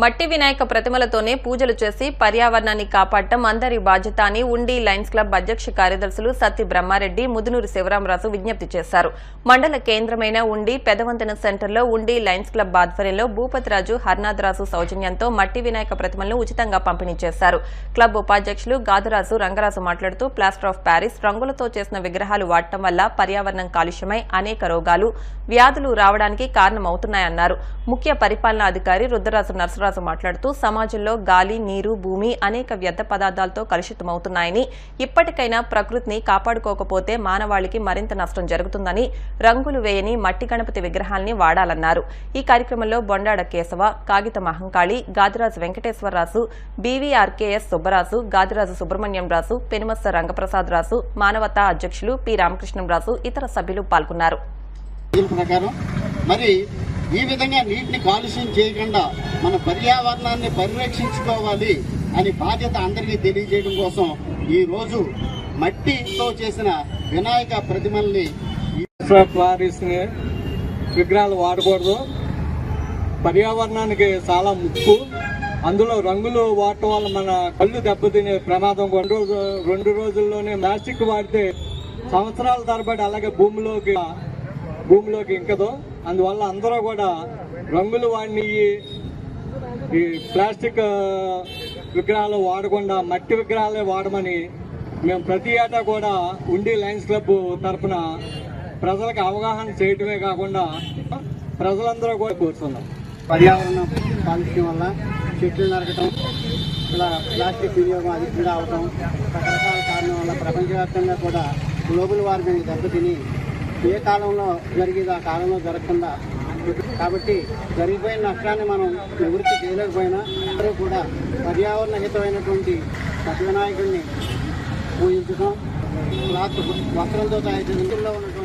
మట్టి వినాయక ప్రతిమలతోనే పూజలు చేసి పర్యావరణాన్ని కాపాడటం అందరి బాధ్యత అని ఉండి లయన్స్ క్లబ్ అధ్యక్ష కార్యదర్శులు సత్తి బ్రహ్మారెడ్డి, ముదునూరు శివరామరాజు విజ్ఞప్తి చేశారు. మండల కేంద్రమైన ఉండి పెదవంతెన సెంటర్లో ఉండి లయన్స్ క్లబ్ ఆధ్వర్యంలో భూపతిరాజు, హర్నాథరాజు సౌజన్యంతో మట్టి వినాయక ప్రతిమలను ఉచితంగా పంపిణీ చేశారు. క్లబ్ ఉపాధ్యక్షులు గాదరాజు రంగరాజు మాట్లాడుతూ ప్లాస్టర్ ఆఫ్ ప్యారిస్ రంగులతో చేసిన విగ్రహాలు వాడటం వల్ల పర్యావరణం కాలుష్యమై అనేక రోగాలు, వ్యాధులు రావడానికి కారణమవుతున్నాయన్నారు. ముఖ్య పరిపాలనా అధికారి రుద్రరాజు నర్సరాజు మాట్లాడుతూ సమాజంలో గాలి, నీరు, భూమి అనేక వ్యర్థ పదార్థాలతో కలుషితమవుతున్నాయని, ఇప్పటికైనా ప్రకృతిని కాపాడుకోకపోతే మానవాళికి మరింత నష్టం జరుగుతుందని, రంగులు వేయని మట్టి గణపతి విగ్రహాల్ని వాడాలన్నారు. ఈ కార్యక్రమంలో బొండాడ కేశవ, కాగిత మహంకాళి, గాదిరాజు వెంకటేశ్వరరాజు, బీవీఆర్కేఎస్ సుబ్బరాజు, గాదిరాజు సుబ్రహ్మణ్యం రాజు, పెనుమత్స రంగప్రసాద్ రాజు, మానవతా అధ్యక్షులు పి రామకృష్ణంరాజు ఇతర సభ్యులు పాల్గొన్నారు. ఈ విధంగా నీటిని కాలుష్యం చేయకుండా మన పర్యావరణాన్ని పరిరక్షించుకోవాలి అని బాధ్యత అందరికీ తెలియజేయడం కోసం ఈ రోజు మట్టితో చేసిన వినాయక ప్రతిమల్ని విగ్రహాలు వాడకూడదు. పర్యావరణానికి చాలా ముప్పు. అందులో రంగులు వాడటం వల్ల మన కళ్ళు దెబ్బతినే ప్రమాదం. రెండు రోజుల్లోనే ప్లాస్టిక్ వాడితే సంవత్సరాల తరబడి అలాగే భూమిలోకి ఇంకదు. అందువల్ల అందరూ కూడా రంగులు వాడిన ఈ ప్లాస్టిక్ విగ్రహాలు వాడకుండా మట్టి విగ్రహాలే వాడమని మేము ప్రతి ఏటా కూడా ఉండి లయన్స్ క్లబ్ తరఫున ప్రజలకు అవగాహన చేయటమే కాకుండా ప్రజలందరూ కూడా కోరుతున్నాం. పర్యావరణ కాలుష్యం వల్ల చెట్లు నరకటం, ఇలా ప్లాస్టిక్ వినియోగం అధికంగా అవటం, రకరకాల కారణం వల్ల ప్రపంచవ్యాప్తంగా కూడా గ్లోబల్ వార్మింగ్ దెబ్బతిని ఏ కాలంలో జరిగేది ఆ కాలంలో జరగకుండా, కాబట్టి జరిగిపోయిన నష్టాన్ని మనం నివృత్తి చేయలేకపోయినా అందరూ కూడా పర్యావరణ హితమైనటువంటి సత్యవినాయకుడిని పూజించడం, వస్త్రంతో తయారు చేసిన ఉన్నటువంటి